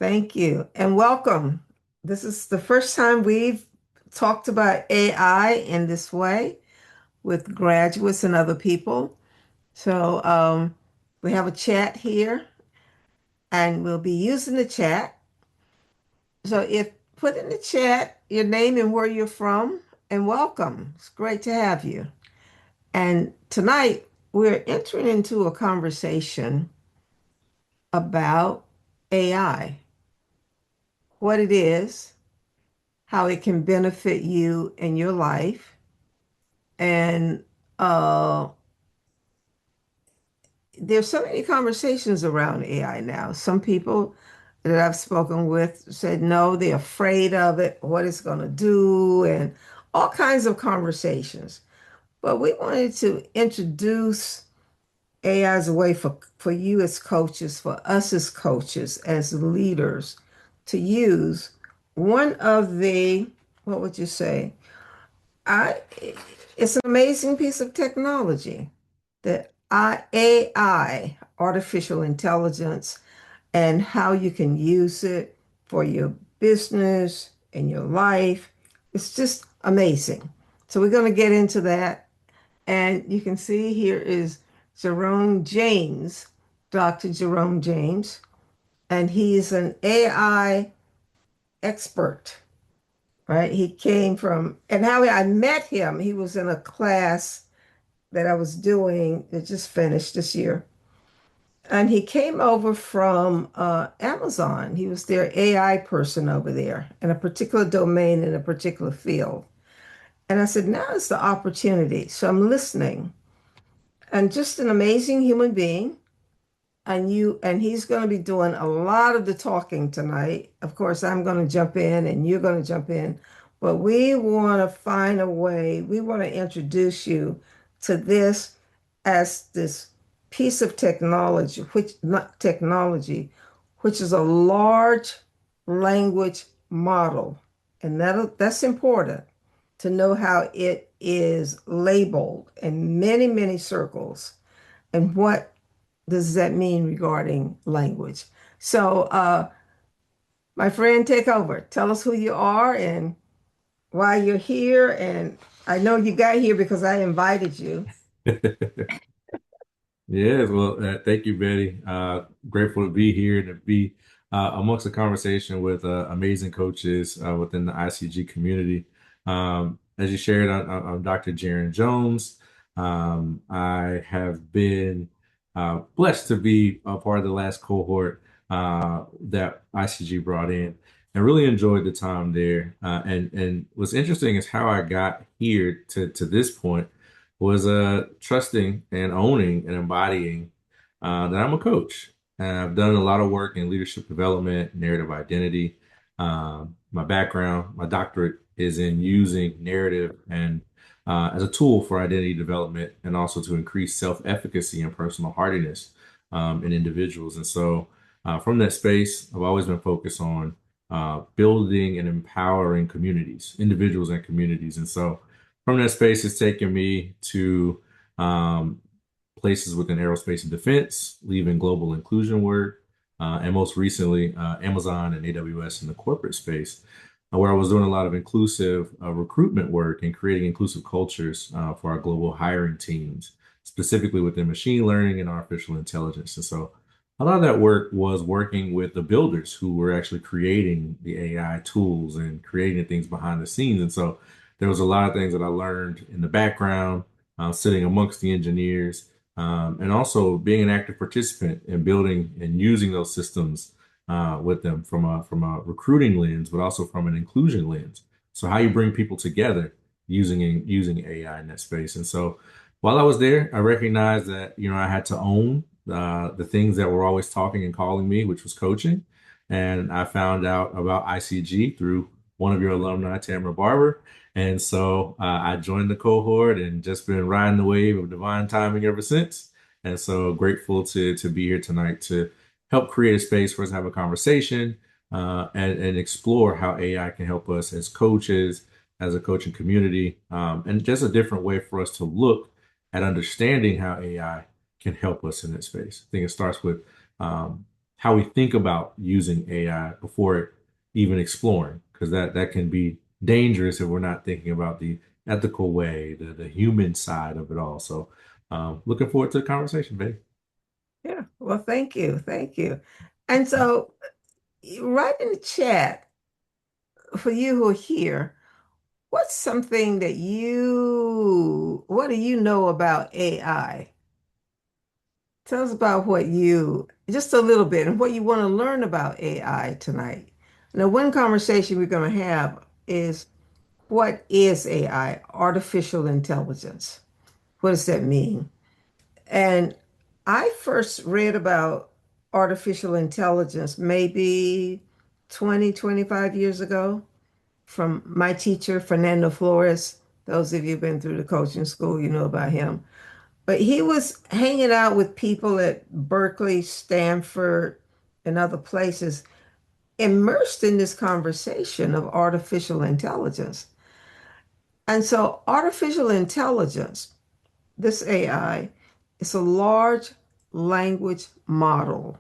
Thank you and welcome. This is the first time we've talked about AI in this way with graduates and other people. So we have a chat here and we'll be using the chat. So if put in the chat your name and where you're from and welcome. It's great to have you. And tonight we're entering into a conversation about AI, what it is, how it can benefit you in your life. And uh, there's so many conversations around AI now. Some people that I've spoken with said no, they're afraid of it, what it's going to do, and all kinds of conversations. But we wanted to introduce AI as a way for you as coaches, for us as coaches, as leaders, to use one of the, what would you say? I it's an amazing piece of technology that AI, artificial intelligence, and how you can use it for your business and your life. It's just amazing. So we're going to get into that. And you can see here is Jaron James, Dr. Jerome James, and he's an AI expert, right? He came from, and how I met him, he was in a class that I was doing that just finished this year. And he came over from Amazon. He was their AI person over there in a particular domain in a particular field. And I said, now is the opportunity. So I'm listening. And just an amazing human being. And he's going to be doing a lot of the talking tonight. Of course, I'm going to jump in and you're going to jump in, but we want to find a way. We want to introduce you to this as this piece of technology, which not technology, which is a large language model. And that's important to know how it is labeled in many, many circles and what does that mean regarding language? So, my friend, take over. Tell us who you are and why you're here. And I know you got here because I invited you. Yes, well, thank you, Betty. Grateful to be here to be amongst a conversation with amazing coaches within the ICG community. As you shared, I'm Dr. Jaron Jones. I have been blessed to be a part of the last cohort that ICG brought in, and really enjoyed the time there. And what's interesting is how I got here to this point was trusting and owning and embodying that I'm a coach. And I've done a lot of work in leadership development, narrative identity. My background, my doctorate is in using narrative and as a tool for identity development and also to increase self-efficacy and personal hardiness in individuals. And so from that space, I've always been focused on building and empowering communities, individuals and communities. And so from that space, it's taken me to um, places within aerospace and defense, leaving global inclusion work, and most recently, Amazon and AWS in the corporate space, where I was doing a lot of inclusive recruitment work and creating inclusive cultures for our global hiring teams, specifically within machine learning and artificial intelligence. And so a lot of that work was working with the builders who were actually creating the AI tools and creating things behind the scenes. And so there was a lot of things that I learned in the background, sitting amongst the engineers, and also being an active participant in building and using those systems with them from a recruiting lens, but also from an inclusion lens. So how you bring people together using AI in that space. And so while I was there, I recognized that I had to own the things that were always talking and calling me, which was coaching. And I found out about ICG through one of your alumni, Tamara Barber. And so I joined the cohort and just been riding the wave of divine timing ever since. And so grateful to be here tonight to help create a space for us to have a conversation and explore how AI can help us as coaches, as a coaching community, and just a different way for us to look at understanding how AI can help us in that space. I think it starts with how we think about using AI before even exploring, because that can be dangerous if we're not thinking about the ethical way, the human side of it all. So, looking forward to the conversation, babe. Yeah. Well, thank you. Thank you. And so, write in the chat for you who are here, what's something what do you know about AI? Tell us about just a little bit, and what you want to learn about AI tonight. Now, one conversation we're going to have is, what is AI? Artificial intelligence. What does that mean? And I first read about artificial intelligence maybe 20, 25 years ago from my teacher, Fernando Flores. Those of you who've been through the coaching school, you know about him. But he was hanging out with people at Berkeley, Stanford, and other places, immersed in this conversation of artificial intelligence. And so, artificial intelligence, this AI, is a large language model.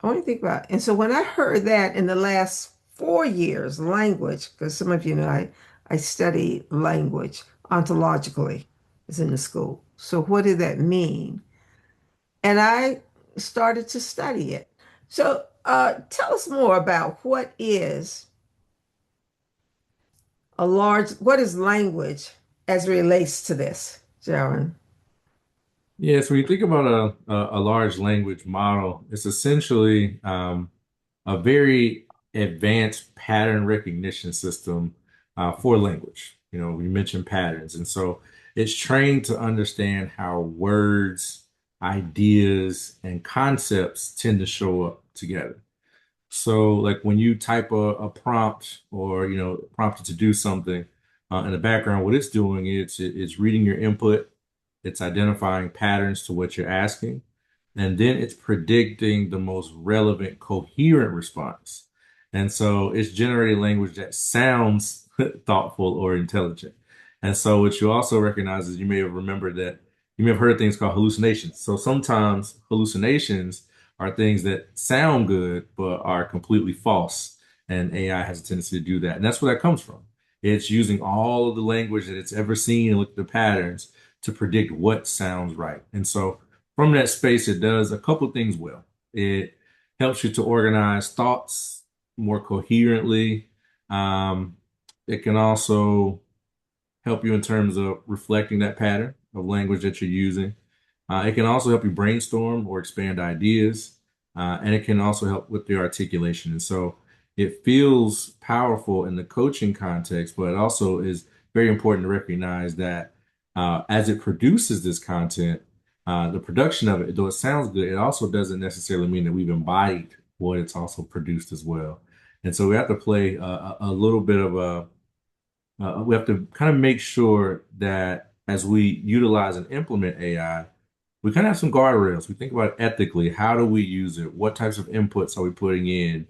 I want to think about it. And so, when I heard that in the last 4 years, language, because some of you know I study language ontologically, is in the school. So, what did that mean? And I started to study it. So, tell us more about what is language as it relates to this, Jaron? Yeah, so when you think about a large language model, it's essentially a very advanced pattern recognition system for language. You know, we mentioned patterns, and so it's trained to understand how words, ideas, and concepts tend to show up together. So, like when you type a prompt or prompt it to do something in the background, what it's doing is it's reading your input, it's identifying patterns to what you're asking, and then it's predicting the most relevant, coherent response. And so it's generating language that sounds thoughtful or intelligent. And so what you also recognize is you may have remembered that you may have heard things called hallucinations. So sometimes hallucinations are things that sound good but are completely false. And AI has a tendency to do that. And that's where that comes from. It's using all of the language that it's ever seen and looked at the patterns to predict what sounds right. And so from that space, it does a couple of things well. It helps you to organize thoughts more coherently. Um, it can also help you in terms of reflecting that pattern of language that you're using. It can also help you brainstorm or expand ideas, and it can also help with the articulation. And so it feels powerful in the coaching context, but it also is very important to recognize that as it produces this content, the production of it, though it sounds good, it also doesn't necessarily mean that we've embodied what it's also produced as well. And so we have to play a little bit of we have to kind of make sure that as we utilize and implement AI, we kind of have some guardrails. We think about it ethically. How do we use it? What types of inputs are we putting in?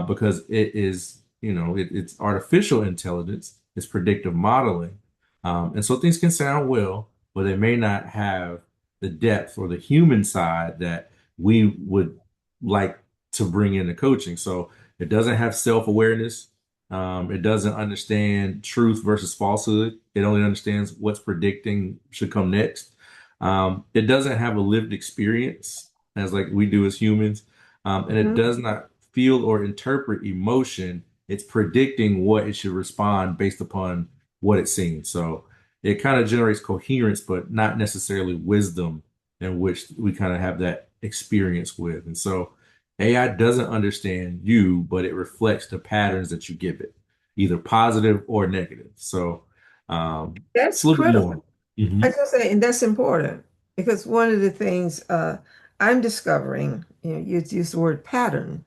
Because it is, it's artificial intelligence, it's predictive modeling. And so things can sound well, but they may not have the depth or the human side that we would like to bring into coaching. So it doesn't have self-awareness. It doesn't understand truth versus falsehood. It only understands what's predicting should come next. It doesn't have a lived experience as like we do as humans. And it Mhm. does not feel or interpret emotion. It's predicting what it should respond based upon what it's seen. So it kind of generates coherence, but not necessarily wisdom in which we kind of have that experience with. And so AI doesn't understand you, but it reflects the patterns that you give it, either positive or negative. So it's That's a little bit more. critical. I Hmm. was gonna say, and that's important because one of the things I'm discovering, you use the word pattern,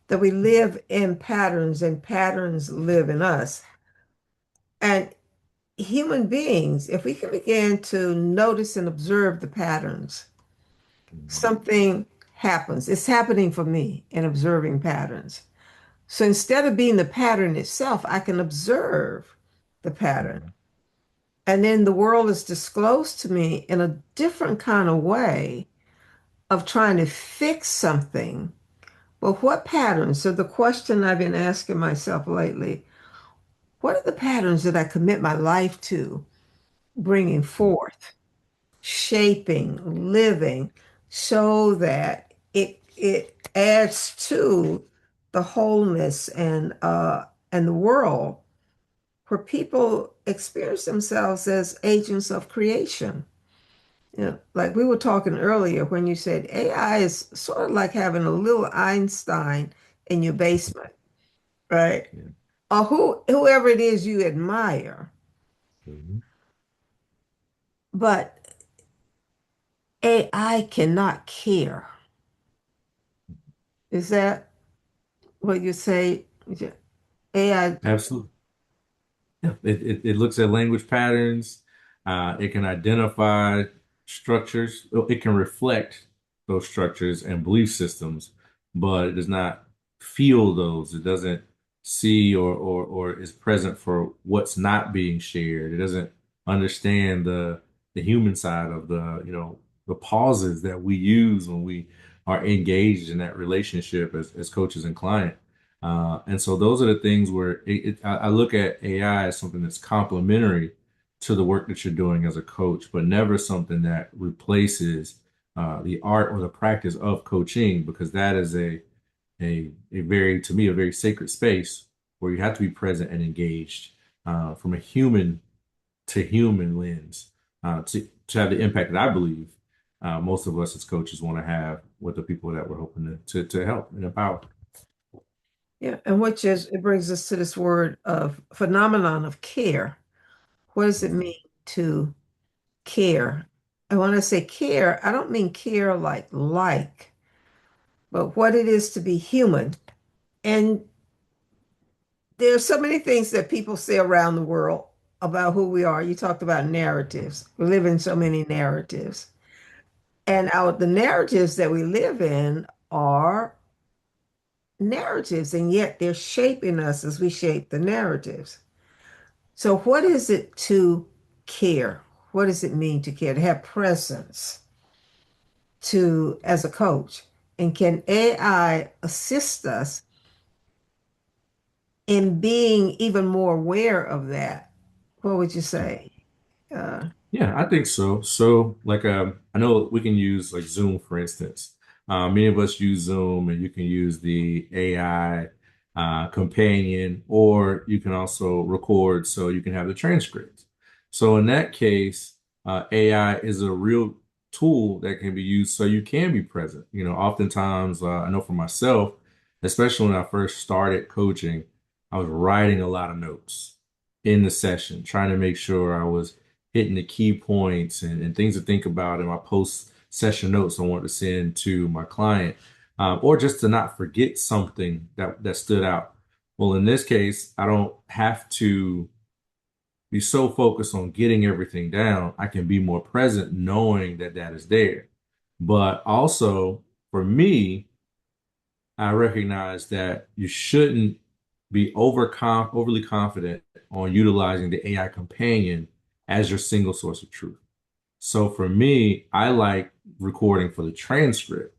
that we live in patterns and patterns live in us. And human beings, if we can begin to notice and observe the patterns, something happens. It's happening for me in observing patterns. So instead of being the pattern itself, I can observe the pattern. And then the world is disclosed to me in a different kind of way of trying to fix something. But what patterns? So the question I've been asking myself lately, what are the patterns that I commit my life to bringing forth, shaping, living, so that it adds to the wholeness and the world where people experience themselves as agents of creation. You know, like we were talking earlier when you said AI is sort of like having a little Einstein in your basement, right? Yeah. Or whoever it is you admire. Mhm. But AI cannot care. Is that what you say? AI, Absolutely. Yeah, it looks at language patterns. It can identify structures. It can reflect those structures and belief systems, but it does not feel those. It doesn't see or is present for what's not being shared. It doesn't understand the human side of the pauses that we use when we are engaged in that relationship as coaches and client. And so those are the things where I look at AI as something that's complementary to the work that you're doing as a coach, but never something that replaces the art or the practice of coaching, because that is a very, to me, a very sacred space where you have to be present and engaged from a human to human lens to have the impact that I believe most of us as coaches want to have with the people that we're hoping to help and empower. yeah, and which is it brings us to this word of phenomenon of care. What does it mean to care? And when I say care, I don't mean care like, but what it is to be human. And there are so many things that people say around the world about who we are. You talked about narratives. We live in so many narratives. And the narratives that we live in are narratives, and yet they're shaping us as we shape the narratives. So, what is it to care? What does it mean to care? To have presence to as a coach? And can AI assist us in being even more aware of that? What would you say? Uh, Yeah, I think so. So, like, I know we can use like Zoom, for instance. Many of us use Zoom, and you can use the AI companion, or you can also record so you can have the transcripts. So, in that case, AI is a real tool that can be used so you can be present. Oftentimes, I know for myself, especially when I first started coaching, I was writing a lot of notes in the session, trying to make sure I was hitting the key points and things to think about in my post session notes I want to send to my client, or just to not forget something that stood out. Well, in this case, I don't have to be so focused on getting everything down. I can be more present knowing that that is there. But also for me, I recognize that you shouldn't be overly confident on utilizing the AI companion as your single source of truth. So for me, I like recording for the transcript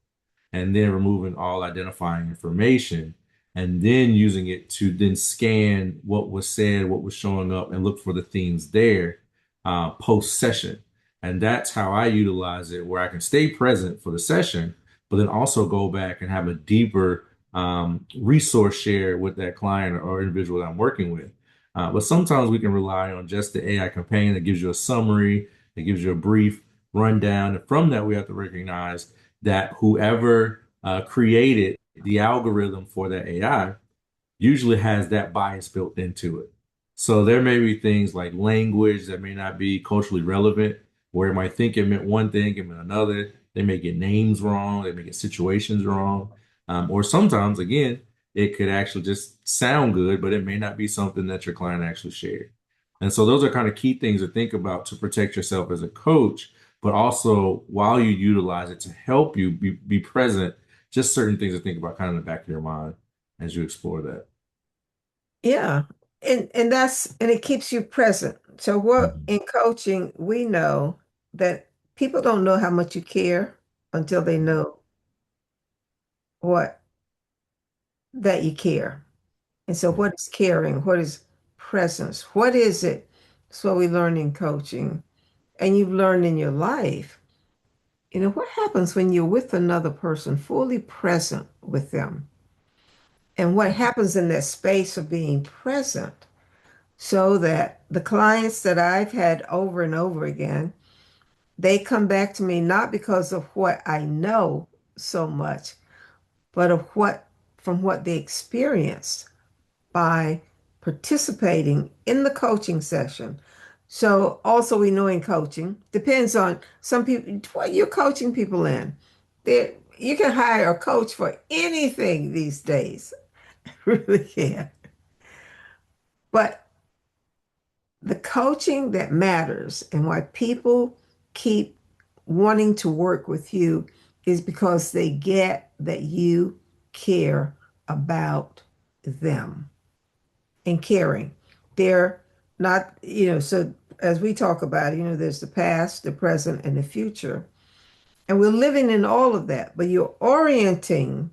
and then removing all identifying information and then using it to then scan what was said, what was showing up, and look for the themes there post session. And that's how I utilize it, where I can stay present for the session, but then also go back and have a deeper resource share with that client or individual that I'm working with. But sometimes we can rely on just the AI companion that gives you a summary, that gives you a brief rundown. And from that, we have to recognize that whoever created the algorithm for that AI usually has that bias built into it. So there may be things like language that may not be culturally relevant, where it might think it meant one thing, it meant another. They may get names wrong, they may get situations wrong. Or sometimes, again, it could actually just sound good, but it may not be something that your client actually shared. And so those are kind of key things to think about to protect yourself as a coach, but also while you utilize it to help you be present, just certain things to think about kind of in the back of your mind as you explore that. yeah, and it keeps you present. So what Mhm. in coaching we know that people don't know how much you care until they know what that you care. And so, what is caring? What is presence? What is it? That's what we learn in coaching, and you've learned in your life. What happens when you're with another person, fully present with them, and what happens in that space of being present, so that the clients that I've had over and over again, they come back to me not because of what I know so much, but of what from what they experienced by participating in the coaching session. So also we know in coaching, depends on some people, what you're coaching people in. You can hire a coach for anything these days. Really can. But the coaching that matters and why people keep wanting to work with you is because they get that you care about them and caring. They're not, so as we talk about, there's the past, the present, and the future. And we're living in all of that, but you're orienting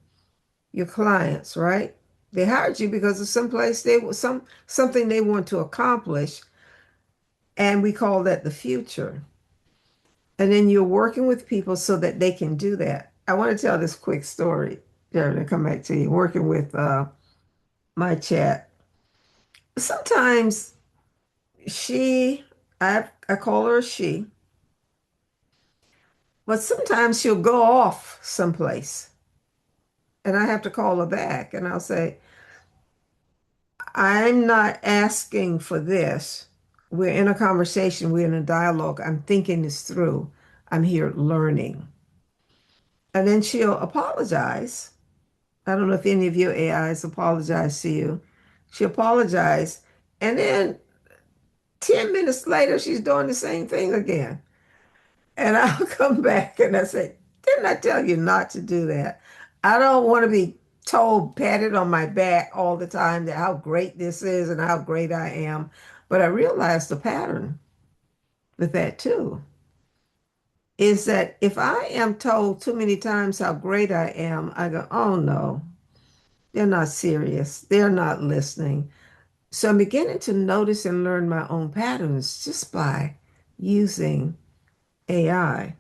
your clients, right? They hired you because of someplace something they want to accomplish, and we call that the future. And then you're working with people so that they can do that. I want to tell this quick story, Jared, and come back to you. Working with my chat. Sometimes she, I call her a she, but sometimes she'll go off someplace and I have to call her back and I'll say, I'm not asking for this. We're in a conversation, we're in a dialogue. I'm thinking this through. I'm here learning. And then she'll apologize. I don't know if any of your AIs apologize to you. She apologized. And then 10 minutes later, she's doing the same thing again. And I'll come back and I say, didn't I tell you not to do that? I don't want to be told, patted on my back all the time that how great this is and how great I am. But I realized the pattern with that too is that if I am told too many times how great I am, I go, oh no, they're not serious. They're not listening. So I'm beginning to notice and learn my own patterns just by using AI.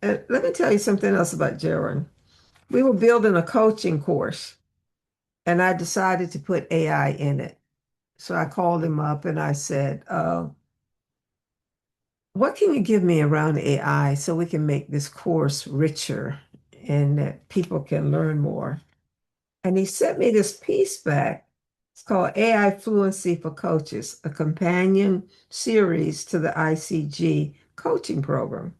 Let me tell you something else about Jaron. We were building a coaching course, and I decided to put AI in it. So I called him up and I said, what can you give me around AI so we can make this course richer and that people can learn more? And he sent me this piece back. It's called AI Fluency for Coaches, a companion series to the ICG coaching program.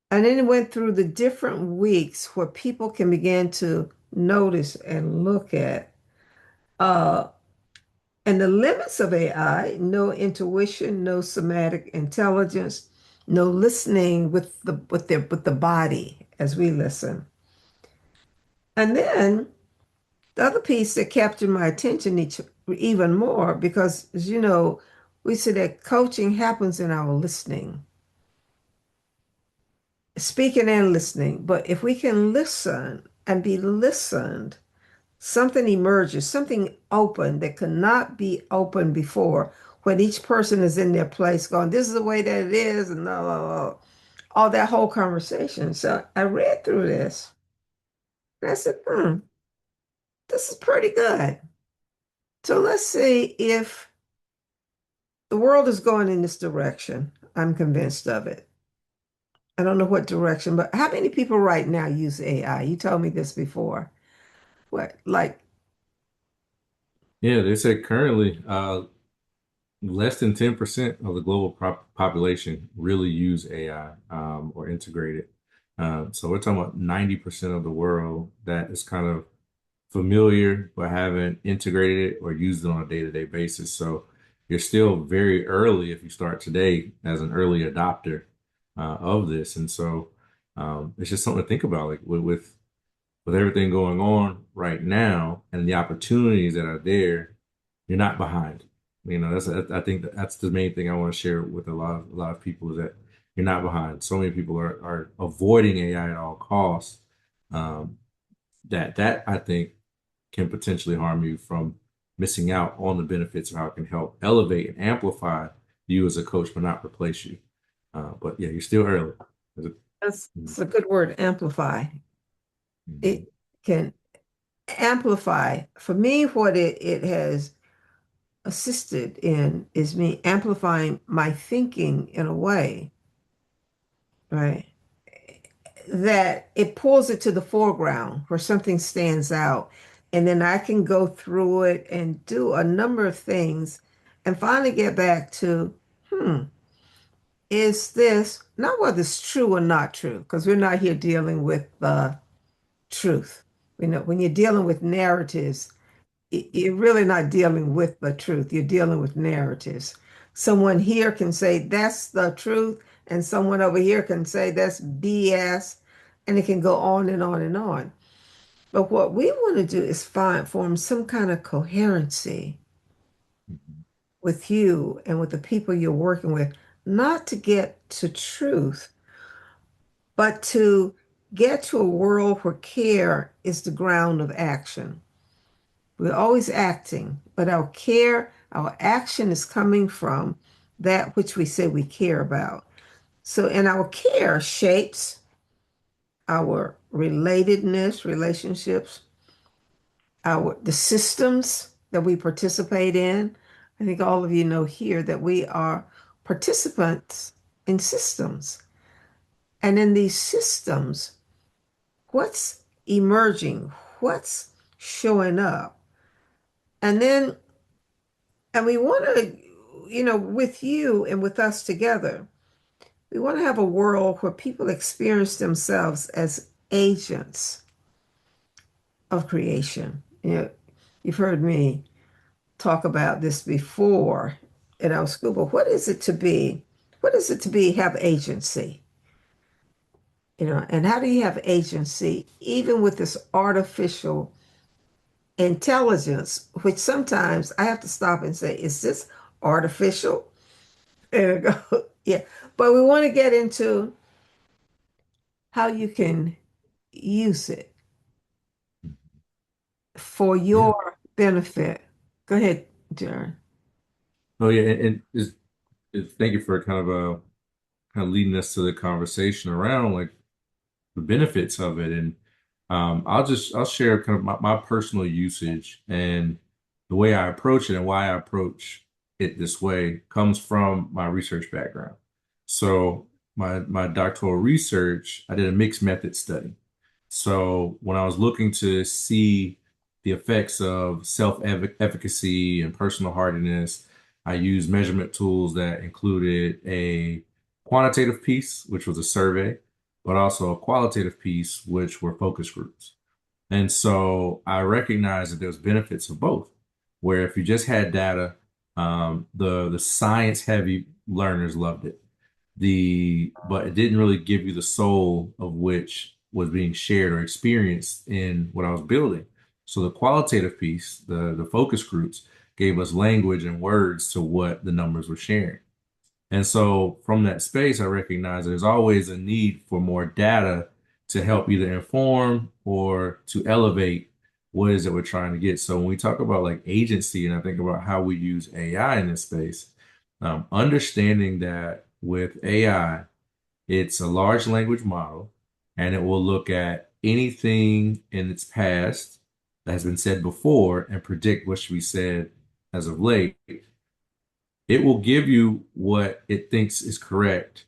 And then it went through the different weeks where people can begin to notice and look at uh, and the limits of AI, no intuition, no somatic intelligence, no listening with the body as we listen. And then the other piece that captured my attention even more, because as you know, we say that coaching happens in our listening, speaking and listening. But if we can listen and be listened, something emerges, something open that could not be open before, when each person is in their place going, this is the way that it is, and all that whole conversation. So I read through this and I said, this is pretty good. So let's see if the world is going in this direction. I'm convinced of it. I don't know what direction, but how many people right now use AI? You told me this before. What, like, Yeah, they said currently less than 10% of the global population really use AI or integrate it. So we're talking about 90% of the world that is kind of familiar but haven't integrated it or used it on a day-to-day basis. So you're still very early if you start today as an early adopter of this. And so it's just something to think about, like with everything going on right now and the opportunities that are there, you're not behind. That's I think that's the main thing I want to share with a lot of people is that you're not behind. So many people are avoiding AI at all costs. Um, that I think can potentially harm you from missing out on the benefits of how it can help elevate and amplify you as a coach, but not replace you. But yeah, you're still early. That's a good word, amplify. Mhm. It can amplify. For me, what it has assisted in is me amplifying my thinking in a way, right? That it pulls it to the foreground where something stands out. And then I can go through it and do a number of things and finally get back to, hmm, is this not whether it's true or not true? Because we're not here dealing with truth. You know, when you're dealing with narratives, you're really not dealing with the truth. You're dealing with narratives. Someone here can say that's the truth, and someone over here can say that's BS, and it can go on and on and on. But what we want to do is form some kind of coherency Mhm. with you and with the people you're working with, not to get to truth, but to get to a world where care is the ground of action. We're always acting, but our care, our action is coming from that which we say we care about. So, and our care shapes our relatedness, relationships, the systems that we participate in. I think all of you know here that we are participants in systems. And in these systems, what's emerging? What's showing up? And then And we want to, with you and with us together, we want to have a world where people experience themselves as agents of creation. You've heard me talk about this before in our school, but what is it to be? What is it to be, have agency? And how do you have agency even with this artificial intelligence, which sometimes I have to stop and say, is this artificial? And I go, yeah. But we want to get into how you can use it for Yeah. your benefit. Go ahead, Jaron. Oh yeah, and thank you for kind of leading us to the conversation around like the benefits of it. And I'll share kind of my personal usage and the way I approach it and why I approach it this way comes from my research background. So my doctoral research, I did a mixed method study. So when I was looking to see the effects of self-efficacy and personal hardiness, I used measurement tools that included a quantitative piece, which was a survey, but also a qualitative piece, which were focus groups. And so I recognized that there was benefits of both, where if you just had data, the science heavy learners loved it. But it didn't really give you the soul of which was being shared or experienced in what I was building. So the qualitative piece, the focus groups, gave us language and words to what the numbers were sharing. And so from that space, I recognize there's always a need for more data to help either inform or to elevate what is it we're trying to get. So when we talk about like agency, and I think about how we use AI in this space, understanding that with AI, it's a large language model, and it will look at anything in its past that has been said before and predict what should be said as of late. It will give you what it thinks is correct,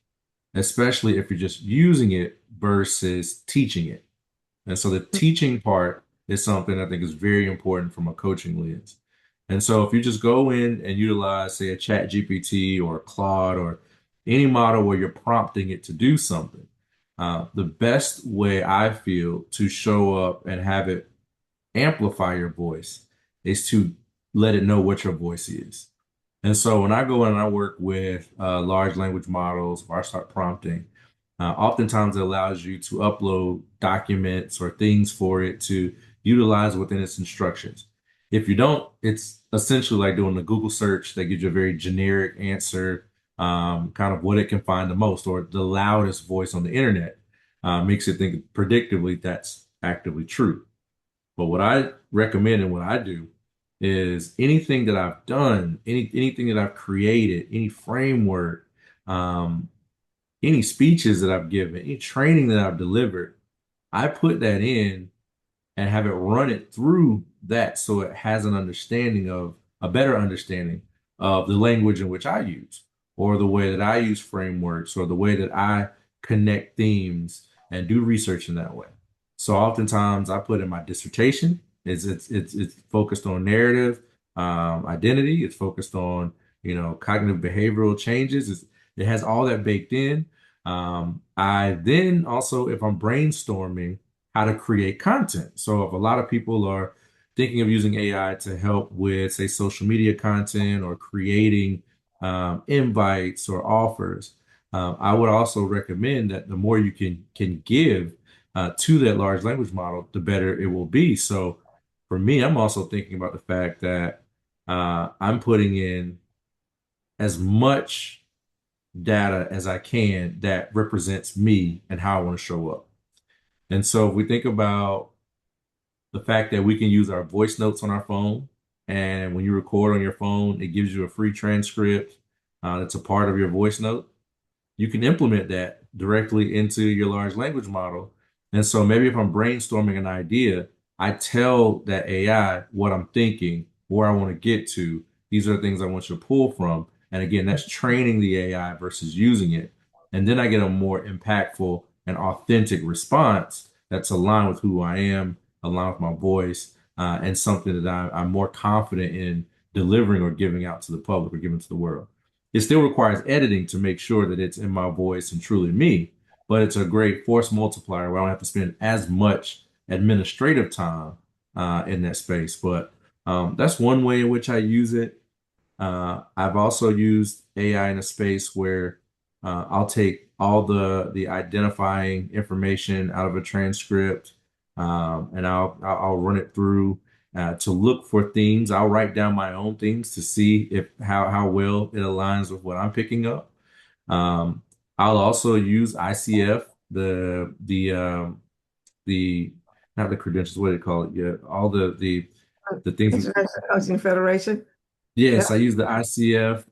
especially if you're just using it versus teaching it. And so the teaching part is something I think is very important from a coaching lens. And so if you just go in and utilize, say, a chat GPT or a Claude or any model where you're prompting it to do something, the best way I feel to show up and have it amplify your voice is to let it know what your voice is. And so when I go in and I work with large language models or I start prompting, oftentimes it allows you to upload documents or things for it to utilize within its instructions. If you don't, it's essentially like doing a Google search that gives you a very generic answer kind of what it can find the most, or the loudest voice on the internet, makes it think predictably that's actively true. But what I recommend and what I do is anything that I've done, anything that I've created, any framework, um, any speeches that I've given, any training that I've delivered, I put that in and have it run it through that so it has an understanding of a better understanding of the language in which I use, or the way that I use frameworks, or the way that I connect themes and do research in that way. So oftentimes I put in my dissertation. It's focused on narrative, identity. It's focused on cognitive behavioral changes. It has all that baked in. I then also, if I'm brainstorming how to create content. So if a lot of people are thinking of using AI to help with, say, social media content or creating invites or offers, I would also recommend that the more you can give to that large language model, the better it will be. So for me, I'm also thinking about the fact that I'm putting in as much data as I can that represents me and how I want to show up. And so if we think about the fact that we can use our voice notes on our phone, and when you record on your phone, it gives you a free transcript that's a part of your voice note. You can implement that directly into your large language model. And so maybe if I'm brainstorming an idea, I tell that AI what I'm thinking, where I want to get to. These are the things I want you to pull from. And again, that's training the AI versus using it. And then I get a more impactful and authentic response that's aligned with who I am, aligned with my voice, and something that I'm more confident in delivering or giving out to the public or giving to the world. It still requires editing to make sure that it's in my voice and truly me, but it's a great force multiplier where I don't have to spend as much administrative time in that space. But that's one way in which I use it. I've also used AI in a space where I'll take all the identifying information out of a transcript, and I'll run it through to look for themes. I'll write down my own themes to see if how well it aligns with what I'm picking up. Um, I'll also use ICF, the not the credentials, what do they call it? Yeah, all the things. International Coaching Federation. Yeah. Yes, I use the ICF.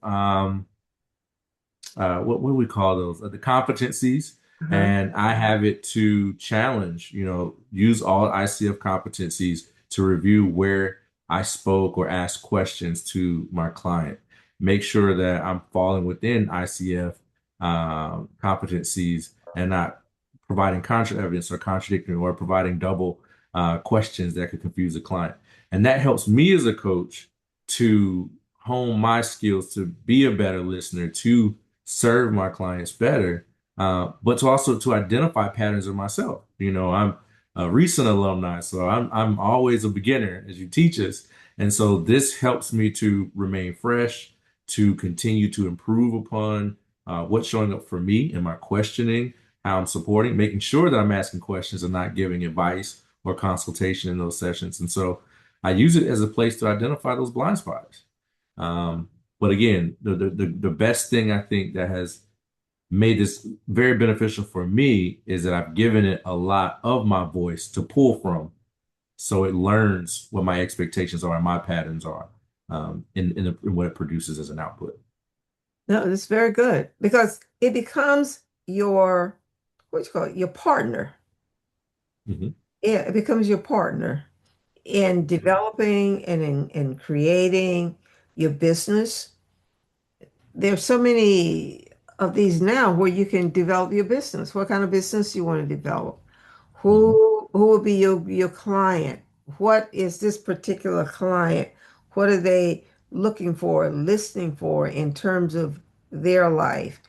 What do we call those? The competencies. Uh-huh. And I have it to challenge, use all ICF competencies to review where I spoke or asked questions to my client. Make sure that I'm falling within ICF competencies and not providing contra evidence or contradicting or providing double questions that could confuse the client. And that helps me as a coach to hone my skills to be a better listener, to serve my clients better, but to also to identify patterns of myself. I'm a recent alumni, so I'm always a beginner as you teach us, and so this helps me to remain fresh, to continue to improve upon what's showing up for me in my questioning, how I'm supporting, making sure that I'm asking questions and not giving advice or consultation in those sessions. And so I use it as a place to identify those blind spots. But again, the best thing I think that has made this very beneficial for me is that I've given it a lot of my voice to pull from, so it learns what my expectations are and my patterns are, in what it produces as an output. No, it's very good because it becomes your, what you call it, your partner. Mhm. Yeah, it becomes your partner in developing and in creating your business. There's so many of these now where you can develop your business. What kind of business you want to develop? Mhm. Who will be your client? What is this particular client? What are they looking for, listening for in terms of their life?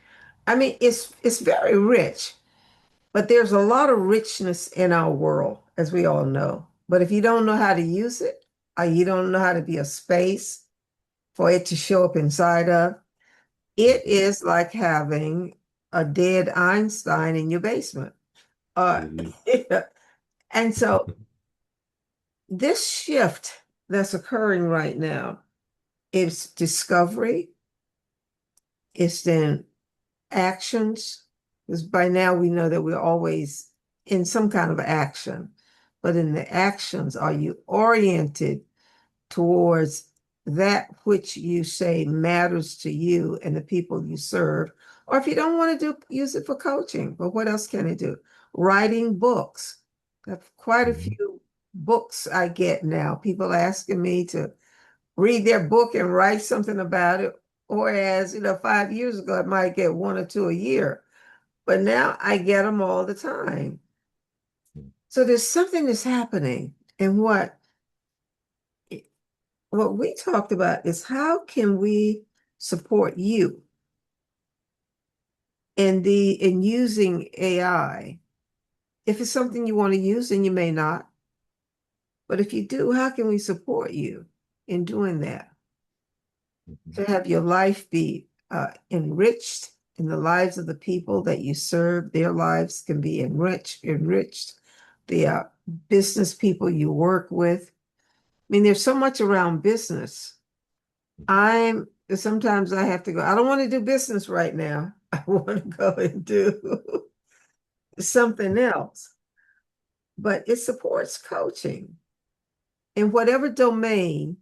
I mean, it's very rich, but there's a lot of richness in our world, as we all know. But if you don't know how to use it, or you don't know how to be a space for it to show up inside of, it is like having a dead Einstein in your basement. Uh, It is. and so this shift that's occurring right now is discovery, It's then actions, because by now we know that we're always in some kind of action. But in the actions, are you oriented towards that which you say matters to you and the people you serve? Or if you don't want to do, use it for coaching, but what else can it do? Writing books. I have quite a Mhm. few books I get now. People asking me to read their book and write something about it. Whereas, 5 years ago, I might get one or two a year, but now I get them all the time. So there's something that's happening. And what we talked about is how can we support you in using AI? If it's something you want to use, and you may not, but if you do, how can we support you in doing that? Mhm. To have your life be enriched in the lives of the people that you serve, their lives can be enriched. The business people you work with. I mean, there's so much around business. I'm Sometimes I have to go, I don't want to do business right now. I want to go and do something else. But it supports coaching in whatever domain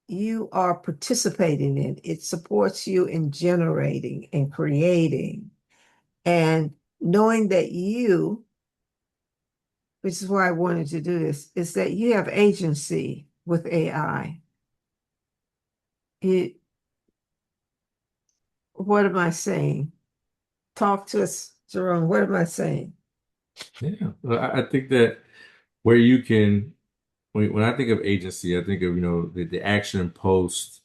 you are participating in. It supports you in generating and creating and knowing that you, which is why I wanted to do this, is that you have agency with AI. It, what am I saying? Talk to us, Jerome. What am I saying? Yeah, well, I think that where you can, when I think of agency, I think of, the action post,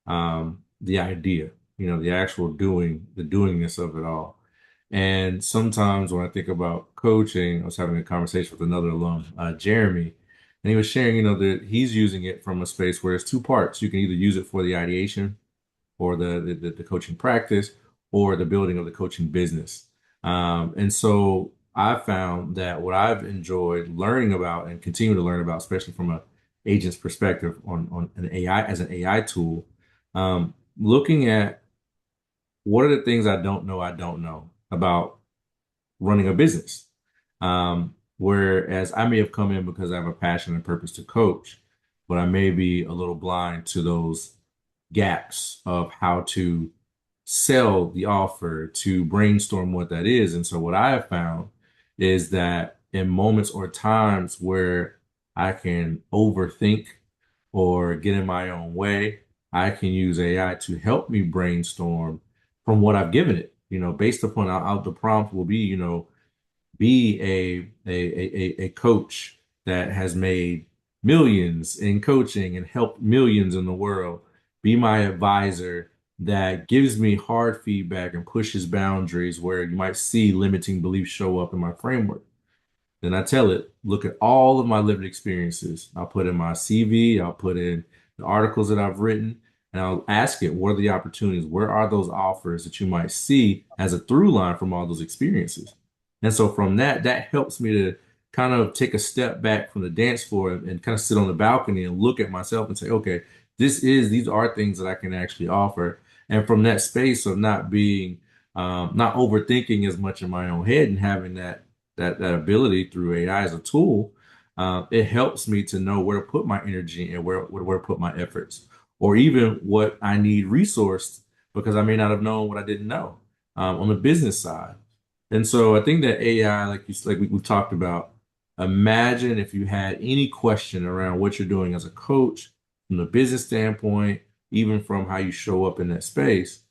the idea, the actual doing, the doingness of it all. And sometimes when I think about coaching, I was having a conversation with another alum, Jeremy, and he was sharing, that he's using it from a space where it's two parts. You can either use it for the ideation or the coaching practice or the building of the coaching business. And so I found that what I've enjoyed learning about and continue to learn about, especially from a agent's perspective on an AI as an AI tool, looking at what are the things I don't know about running a business. Whereas I may have come in because I have a passion and purpose to coach, but I may be a little blind to those gaps of how to sell the offer, to brainstorm what that is. And so what I have found is that in moments or times where I can overthink or get in my own way, I can use AI to help me brainstorm from what I've given it. Based upon the prompt will be, be a coach that has made millions in coaching and helped millions in the world. Be my advisor that gives me hard feedback and pushes boundaries where you might see limiting beliefs show up in my framework. Then I tell it, look at all of my lived experiences. I'll put in my CV, I'll put in the articles that I've written, and I'll ask it, what are the opportunities? Where are those offers that you might see as a through line from all those experiences? And so from that helps me to kind of take a step back from the dance floor and kind of sit on the balcony and look at myself and say, okay, these are things that I can actually offer. And from that space of not being, not overthinking as much in my own head and having that ability through AI as a tool, it helps me to know where to put my energy and where to put my efforts, or even what I need resourced because I may not have known what I didn't know on the business side. And so I think that AI, we've talked about, imagine if you had any question around what you're doing as a coach from the business standpoint, even from how you show up in that space.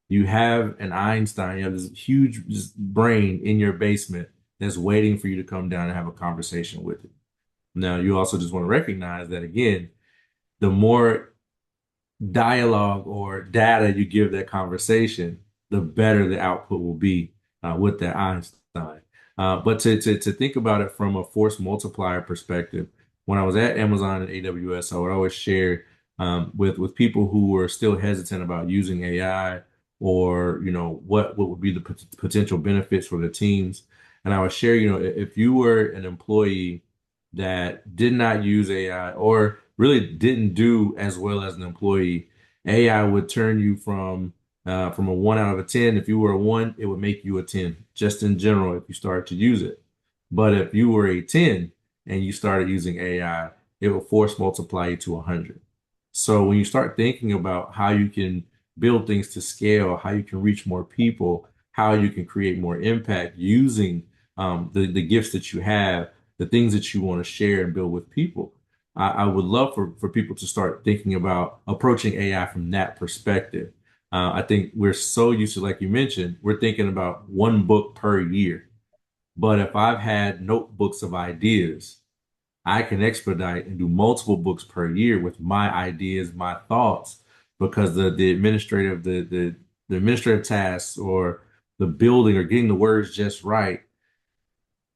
You have an Einstein, you have this huge just brain in your basement that's waiting for you to come down and have a conversation with it. Now, you also just want to recognize that again, the more dialogue or data you give that conversation, the better the output will be with that Einstein. But to think about it from a force multiplier perspective, when I was at Amazon and AWS, I would always share with people who were still hesitant about using AI or what would be the potential benefits for the teams. And I would share, if you were an employee that did not use AI or really didn't do as well as an employee, AI would turn you from From a 1 out of a 10, if you were a one, it would make you a 10, just in general, if you started to use it. But if you were a 10 and you started using AI, it will force multiply you to 100. So when you start thinking about how you can build things to scale, how you can reach more people, how you can create more impact using the gifts that you have, the things that you want to share and build with people, I would love for people to start thinking about approaching AI from that perspective. I think we're so used to, like you mentioned, we're thinking about one book per year. But if I've had notebooks of ideas, I can expedite and do multiple books per year with my ideas, my thoughts, because the administrative tasks or the building or getting the words just right,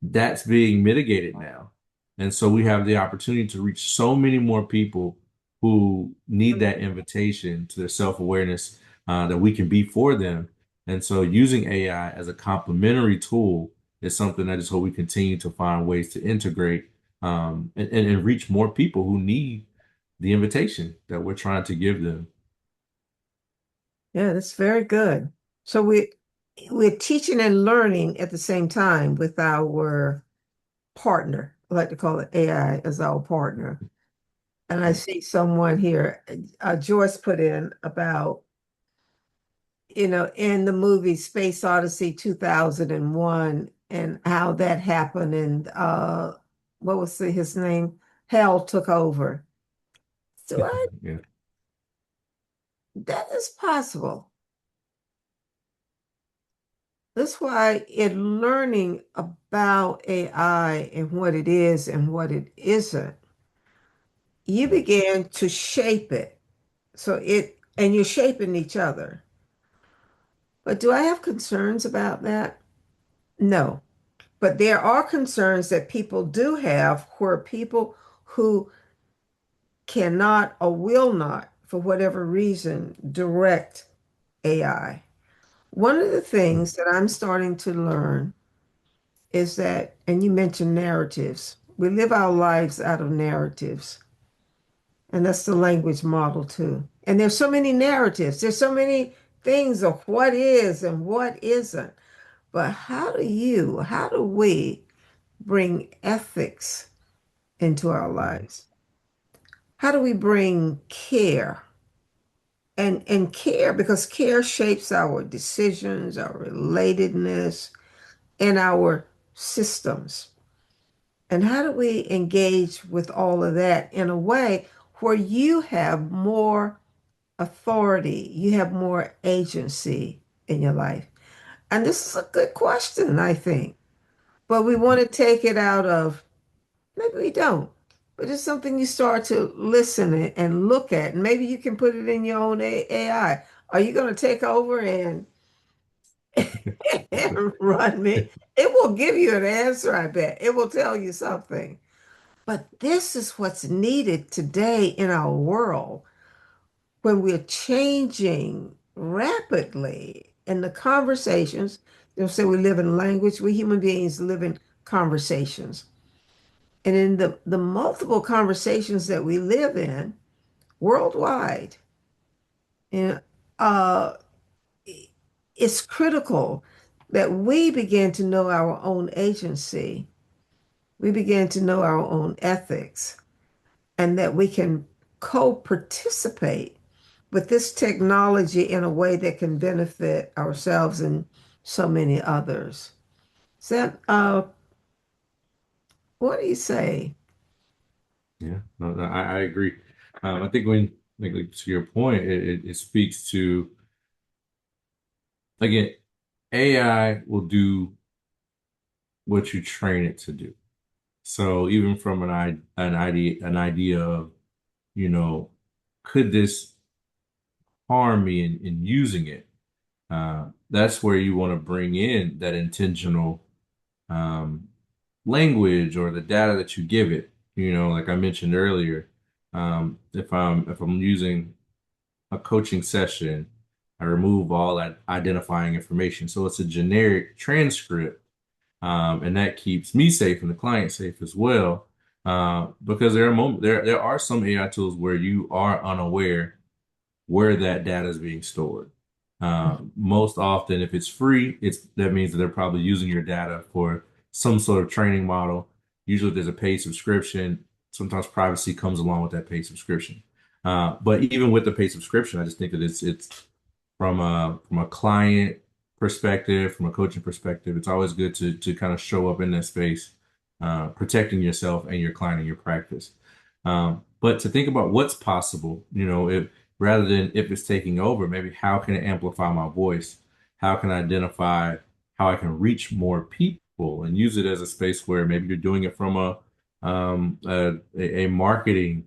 that's being mitigated now. And so we have the opportunity to reach so many more people who need that invitation to their self-awareness that we can be for them. And so using AI as a complementary tool is something I just hope we continue to find ways to integrate and reach more people who need the invitation that we're trying to give them. Yeah, that's very good. So we're teaching and learning at the same time with our partner. I like to call it AI as our partner. And I Yeah. see someone here, Joyce put in about, in the movie Space Odyssey 2001 and how that happened and what was his name? Hell took over. So Yeah. that is possible. That's why in learning about AI and what it is and what it isn't, you Yeah. begin to shape it. And you're shaping each other. But do I have concerns about that? No. But there are concerns that people do have where people who cannot or will not, for whatever reason, direct AI. One of the things that I'm starting to learn is that, and you mentioned narratives, we live our lives out of narratives. And that's the language model too. And there's so many narratives, there's so many things of what is and what isn't. But how do we bring ethics into our lives? How do we bring care? And care, because care shapes our decisions, our relatedness, and our systems. And how do we engage with all of that in a way where you have more authority, you have more agency in your life? And this is a good question, I think. But we want to take it out of, maybe we don't, but it's something you start to listen and look at. And maybe you can put it in your own AI. Are you going to take over and, and run me? It will give you an answer, I bet. It will tell you something. But this is what's needed today in our world when we're changing rapidly in the conversations. They'll say we live in language, we human beings live in conversations. And in the multiple conversations that we live in worldwide, and uh, it's critical that we begin to know our own agency. We begin to know our own ethics, and that we can co-participate with this technology in a way that can benefit ourselves and so many others. Is that, what do you say? Yeah, no, no, I agree. I think when, like, to your point, it speaks to, again, AI will do what you train it to do. So even from an idea of, you know, could this harm me in using it? That's where you want to bring in that intentional um, language or the data that you give it. You know, like I mentioned earlier, if I'm using a coaching session, I remove all that identifying information. So it's a generic transcript, and that keeps me safe and the client safe as well. Because there are some AI tools where you are unaware where that data is being stored. Most often, if it's free, that means that they're probably using your data for some sort of training model. Usually, there's a paid subscription. Sometimes privacy comes along with that paid subscription. But even with the paid subscription, I just think that it's from a client perspective, from a coaching perspective, it's always good to kind of show up in that space, protecting yourself and your client and your practice. But to think about what's possible, if rather than if it's taking over, maybe how can it amplify my voice? How can I identify how I can reach more people and use it as a space where maybe you're doing it from a marketing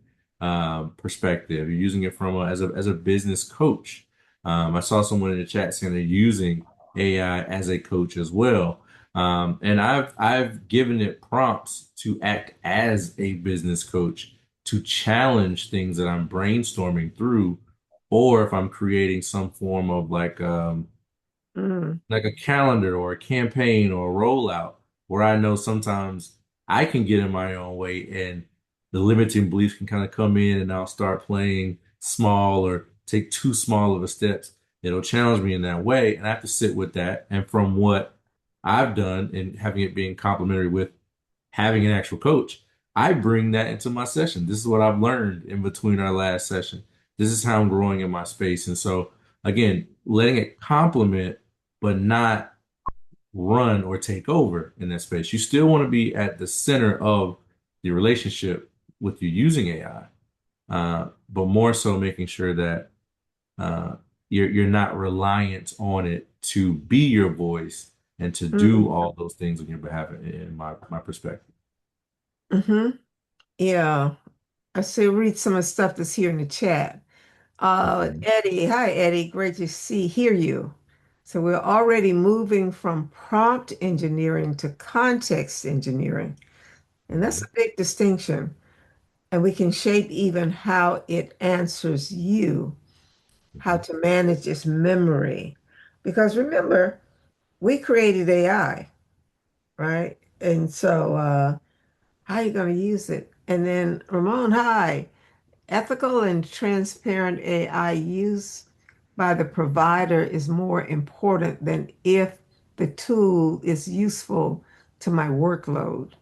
perspective. You're using it from as a business coach. I saw someone in the chat saying they're using AI as a coach as well. And I've given it prompts to act as a business coach to challenge things that I'm brainstorming through, or if I'm creating some form of Mm, like a calendar or a campaign or a rollout where I know sometimes I can get in my own way and the limiting beliefs can kind of come in and I'll start playing small or take too small of a steps. It'll challenge me in that way. And I have to sit with that. And from what I've done and having it being complementary with having an actual coach, I bring that into my session. This is what I've learned in between our last session. This is how I'm growing in my space. And so, again, letting it complement, but not run or take over in that space. You still want to be at the center of the relationship with you using AI, but more so making sure that uh, you're not reliant on it to be your voice and to do mm, all those things on your behalf, in my perspective. hmm. Yeah. I say read some of the stuff that's here in the chat. Mhm. Eddie, hi Eddie, great to hear you. So we're already moving from prompt engineering to context engineering, and that's a Mhm. big distinction. And we can shape even how it answers you, how Mhm. to manage its memory. Because remember, we created AI, right? And so, how are you going to use it? And then, Ramon, hi. Ethical and transparent AI use by the provider is more important than if the tool is useful to my workload.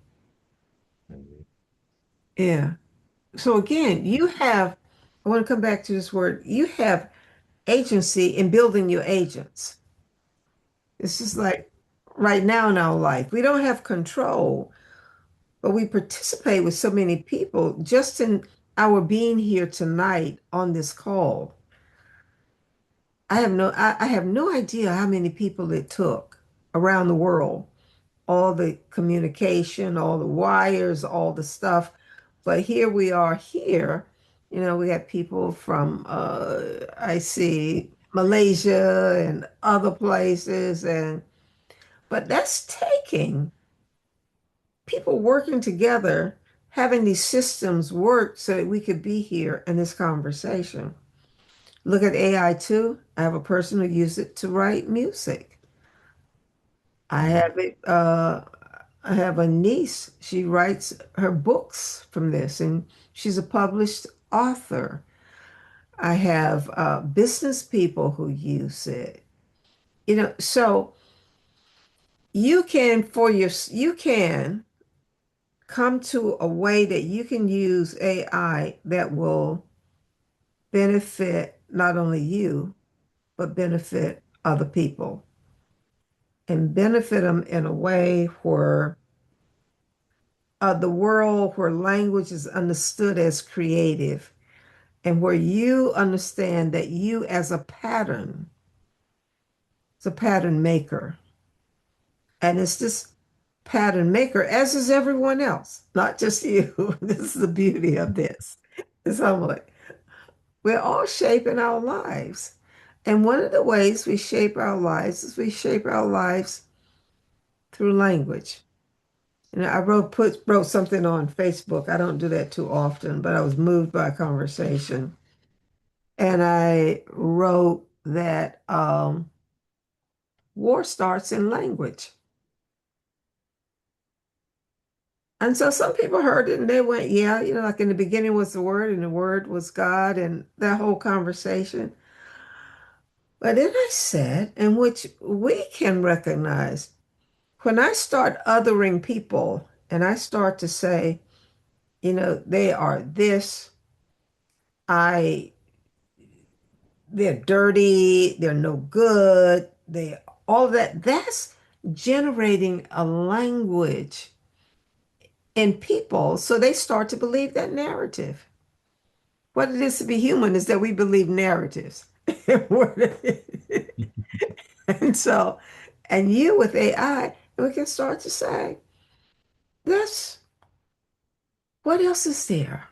Mhm. Yeah. So again, I want to come back to this word, you have agency in building your agents. It's just like right now in our life, we don't have control, but we participate with so many people just in our being here tonight on this call. I have no idea how many people it took around the world, all the communication, all the wires, all the stuff. But here we are here. We have people from I see Malaysia and other places, and but that's taking people working together, having these systems work so that we could be here in this conversation. Look at AI too. I have a person who uses it to write music. I Mhm. have it. I have a niece. She writes her books from this, and she's a published author. I have business people who use it. So you can come to a way that you can use AI that will benefit not only you, but benefit other people and benefit them in a way where the world where language is understood as creative and where you understand that you as a pattern, it's a pattern maker. And it's this pattern maker, as is everyone else, not just you. This is the beauty of this. It's humbling. We're all shaping our lives. And one of the ways we shape our lives is we shape our lives through language. I wrote something on Facebook. I don't do that too often, but I was moved by a conversation. And I wrote that war starts in language. And so some people heard it and they went, yeah, like in the beginning was the word and the word was God and that whole conversation. But then I said, and which we can recognize, when I start othering people and I start to say, they are this, I they're dirty, they're no good, they all that, that's generating a language in people. So they start to believe that narrative. What it is to be human is that we believe narratives. And so, and you with AI, we can start to say, this, what else is there?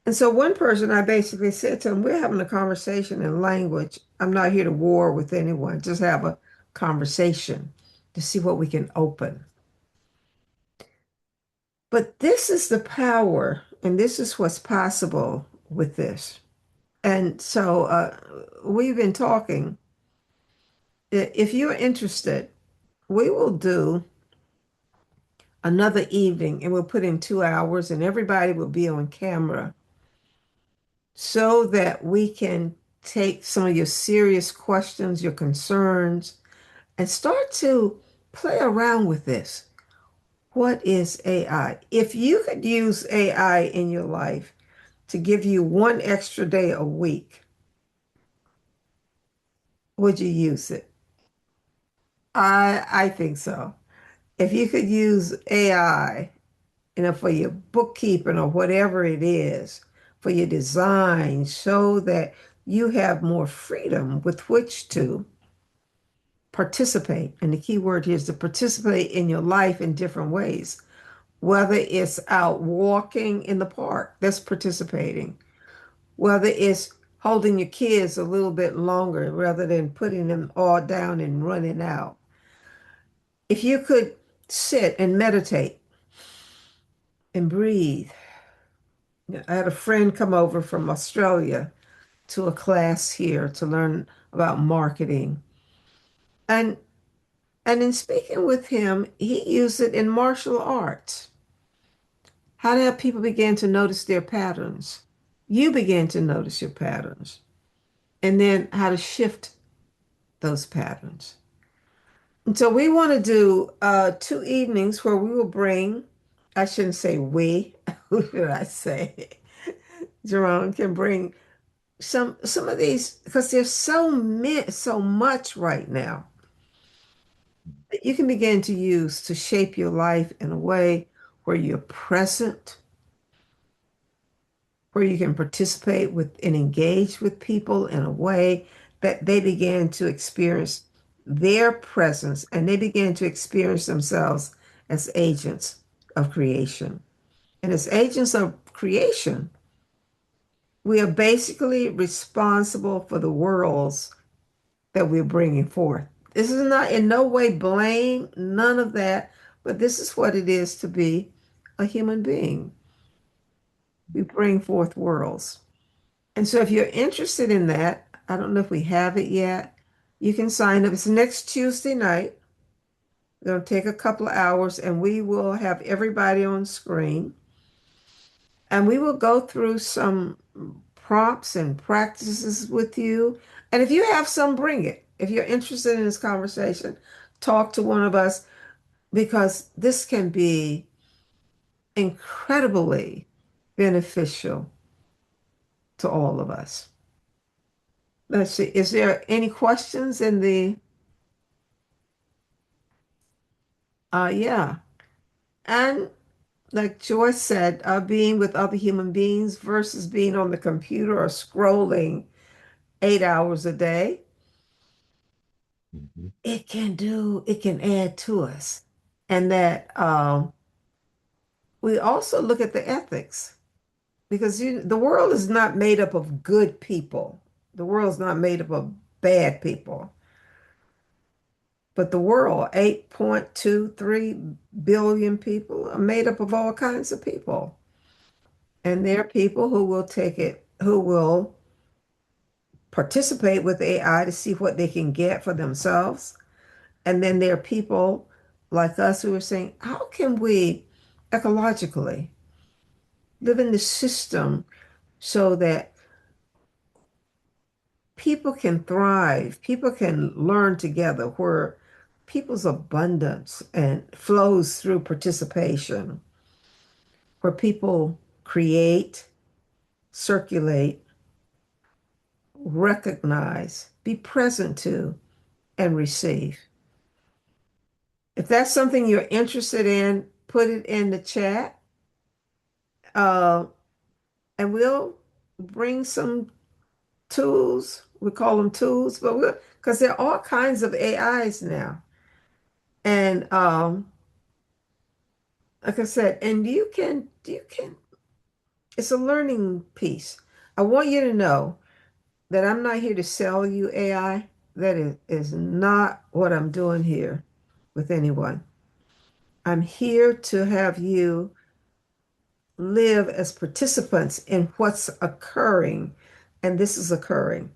And so one person, I basically said to him, we're having a conversation in language. I'm not here to war with anyone, just have a conversation to see what we can open. But this is the power, and this is what's possible with this. And so we've been talking. If you're interested, we will do another evening and we'll put in 2 hours and everybody will be on camera so that we can take some of your serious questions, your concerns, and start to play around with this. What is AI? If you could use AI in your life to give you one extra day a week, would you use it? I think so. If you could use AI, for your bookkeeping or whatever it is, for your design, so that you have more freedom with which to participate. And the key word here is to participate in your life in different ways. Whether it's out walking in the park, that's participating. Whether it's holding your kids a little bit longer rather than putting them all down and running out. If you could sit and meditate and breathe. I had a friend come over from Australia to a class here to learn about marketing. And and in speaking with him, he used it in martial arts. How did people begin to notice their patterns? You began to notice your patterns. And then how to shift those patterns. And so we want to do 2 evenings where we will bring, I shouldn't say we, who should I say? Jerome can bring some of these because there's so much right now that you can begin to use to shape your life in a way where you're present, where you can participate with and engage with people in a way that they begin to experience their presence and they begin to experience themselves as agents of creation. And as agents of creation, we are basically responsible for the worlds that we're bringing forth. This is not in no way blame, none of that, but this is what it is to be a human being. We bring forth worlds. And so if you're interested in that, I don't know if we have it yet, you can sign up. It's next Tuesday night. We're going to take a couple of hours and we will have everybody on screen. And we will go through some prompts and practices with you. And if you have some, bring it. If you're interested in this conversation, talk to one of us because this can be incredibly beneficial to all of us. Let's see, is there any questions in the, yeah. And like Joyce said, being with other human beings versus being on the computer or scrolling 8 hours a day, Mhm. it can add to us. And that we also look at the ethics because the world is not made up of good people. The world is not made up of bad people. But the world, 8.23 billion people, are made up of all kinds of people. And there are people who will take it, who will participate with AI to see what they can get for themselves. And then there are people like us who are saying, how can we ecologically live in the system so that people can thrive, people can learn together, where people's abundance and flows through participation, where people create, circulate, recognize, be present to, and receive. If that's something you're interested in, put it in the chat, uh, and we'll bring some tools. We call them tools, but we'll, because there are all kinds of AIs now. And like I said, and you can, it's a learning piece. I want you to know that I'm not here to sell you AI. That is not what I'm doing here with anyone. I'm here to have you live as participants in what's occurring, and this is occurring.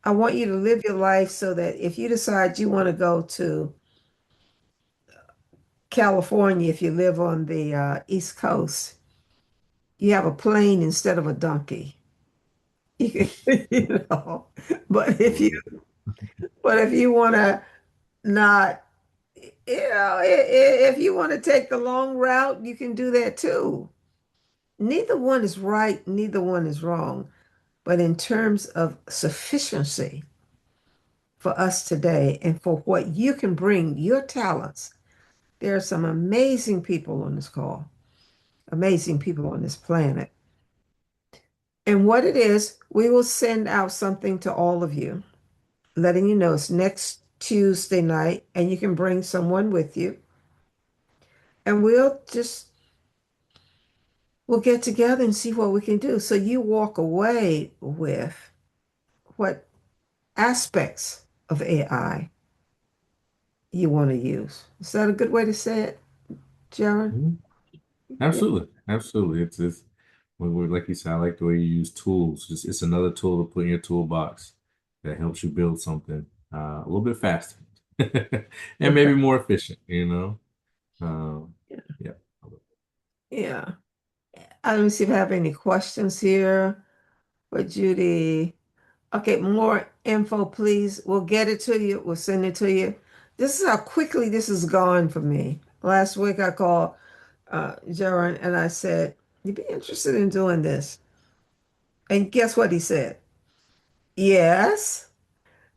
I want you to live your life so that if you decide you want to go to California, if you live on the East Coast, you have a plane instead of a donkey. You can, you know, but if you Absolutely. but if you want to not, if you want to take the long route, you can do that too. Neither one is right, neither one is wrong. But in terms of sufficiency for us today and for what you can bring, your talents, there are some amazing people on this call, amazing people on this planet. And what it is, we will send out something to all of you, letting you know it's next Tuesday night, and you can bring someone with you. And we'll get together and see what we can do. So you walk away with what aspects of AI you want to use. Is that a good way to say it, Jaron? Mhm. Absolutely. Absolutely. It's like you said, I like the way you use tools. It's another tool to put in your toolbox that helps you build something a little bit faster and maybe more efficient, you know? Yeah. Yeah. Yeah. Let me see if I have any questions here for Judy. Okay, more info, please. We'll get it to you. We'll send it to you. This is how quickly this is gone for me. Last week I called Jaron and I said, "You'd be interested in doing this?" And guess what he said? Yes.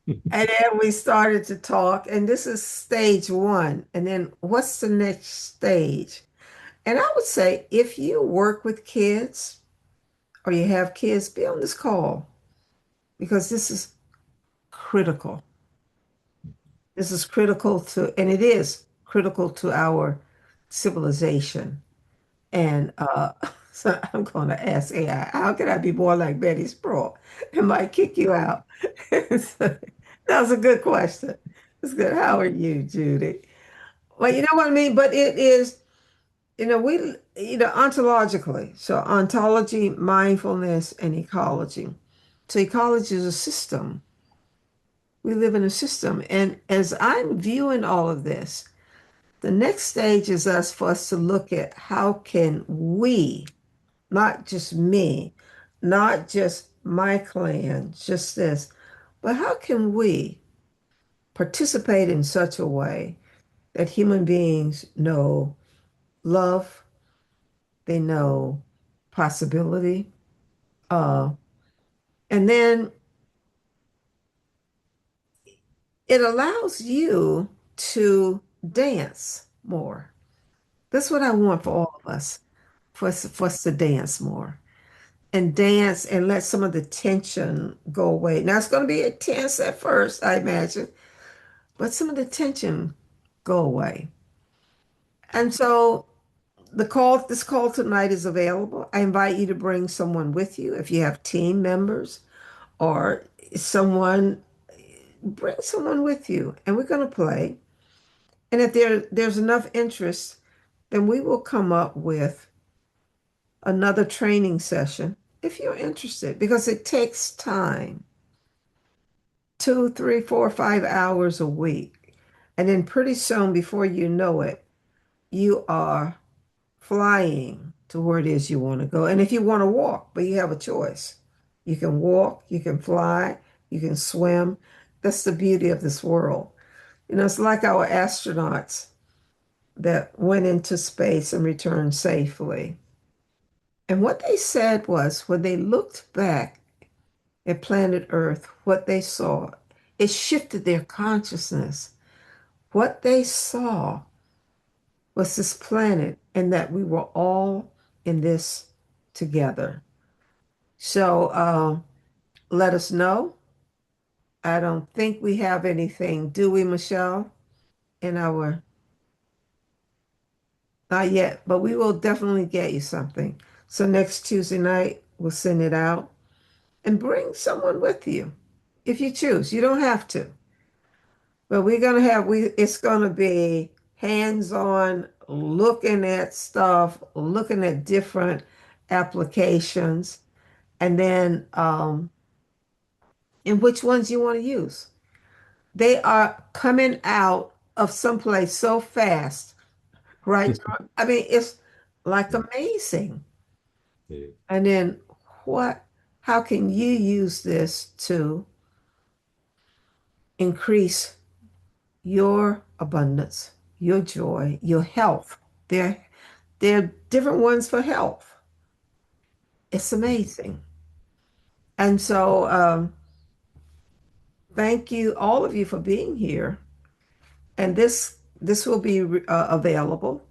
And then we started to talk, and this is stage one. And then what's the next stage? And I would say if you work with kids or you have kids, be on this call because this is critical. This is critical to, and it is critical to our civilization. And so I'm going to ask AI, how can I be more like Betty Spruill? It might kick you out. So, that was a good question. It's good. How are you, Judy? Well, you know what I mean? But it is, ontologically. So ontology, mindfulness, and ecology. So ecology is a system. We live in a system. And as I'm viewing all of this, the next stage is for us to look at how can we, not just me, not just my clan, just this, but how can we participate in such a way that human beings know love, they know possibility, uh, and then it allows you to dance more. That's what I want for all of us, for us to dance more and dance and let some of the tension go away. Now it's going to be intense at first, I imagine, but some of the tension go away. And so this call tonight is available. I invite you to bring someone with you if you have team members or someone, bring someone with you and we're going to play. And if there's enough interest, then we will come up with another training session if you're interested, because it takes time, 2, 3, 4, 5 hours a week. And then pretty soon, before you know it, you are flying to where it is you want to go. And if you want to walk, but you have a choice, you can walk, you can fly, you can swim. That's the beauty of this world. It's like our astronauts that went into space and returned safely. And what they said was when they looked back at planet Earth, what they saw, it shifted their consciousness. What they saw was this planet and that we were all in this together. So let us know. I don't think we have anything, do we, Michelle? In our, not yet, but we will definitely get you something. So next Tuesday night, we'll send it out and bring someone with you if you choose. You don't have to, but it's gonna be hands-on, looking at stuff, looking at different applications, and then and which ones you want to use. They are coming out of someplace so fast, right? I mean, it's like Yeah. amazing. Yeah. And then what, how can you use this to increase your abundance, your joy, your health? There, there are different ones for health. It's amazing. And so, thank you, all of you, for being here. And this will be available.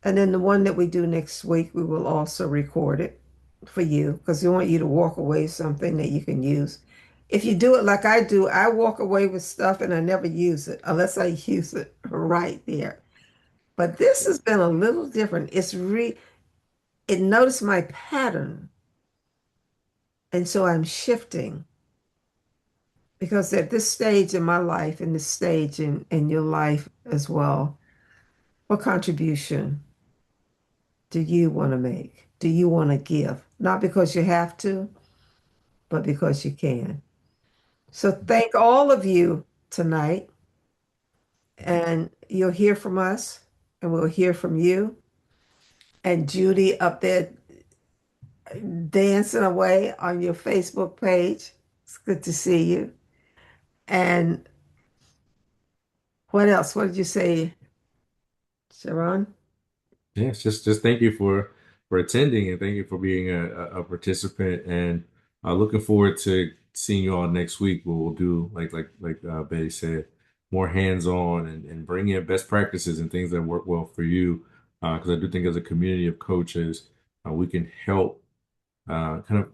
And then the one that we do next week, we will also record it for you because we want you to walk away with something that you can use. If you do it like I do, I walk away with stuff and I never use it unless I use it right there. But this has been a little different. It noticed my pattern. And so I'm shifting because at this stage in my life, in this stage in your life as well, what contribution do you want to make? Do you want to give? Not because you have to, but because you can. So thank all of you tonight, and you'll hear from us, and we'll hear from you. And Judy up there dancing away on your Facebook page. It's good to see you. And what else? What did you say, Sharon? Yes, just thank you for attending and thank you for being a participant and looking forward to seeing you all next week where we'll do like Betty said, more hands-on and bring in best practices and things that work well for you. Because I do think as a community of coaches, we can help kind of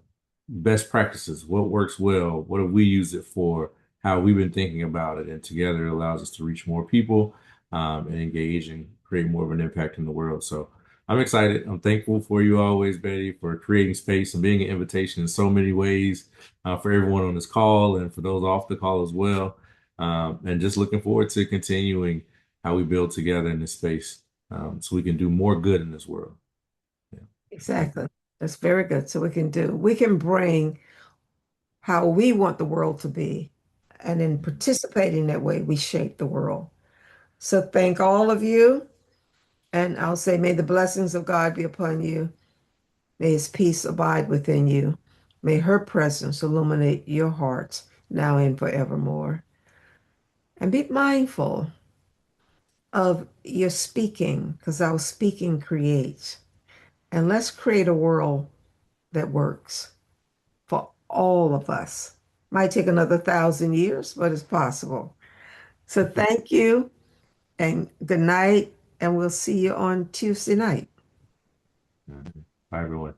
best practices, what works well, what have we used it for, how we've been thinking about it, and together it allows us to reach more people and engage and create more of an impact in the world. So I'm excited. I'm thankful for you always, Betty, for creating space and being an invitation in so many ways for everyone on this call and for those off the call as well. And just looking forward to continuing how we build together in this space so we can do more good in this world. Yeah. Exactly. That's very good. So we can bring how we want the world to be. And in participating that way, we shape the world. So thank all of you. And I'll say, may the blessings of God be upon you. May his peace abide within you. May her presence illuminate your hearts now and forevermore. And be mindful of your speaking, because our speaking creates. And let's create a world that works for all of us. Might take another 1,000 years, but it's possible. So thank you and good night. And we'll see you on Tuesday night. All right. Bye, everyone.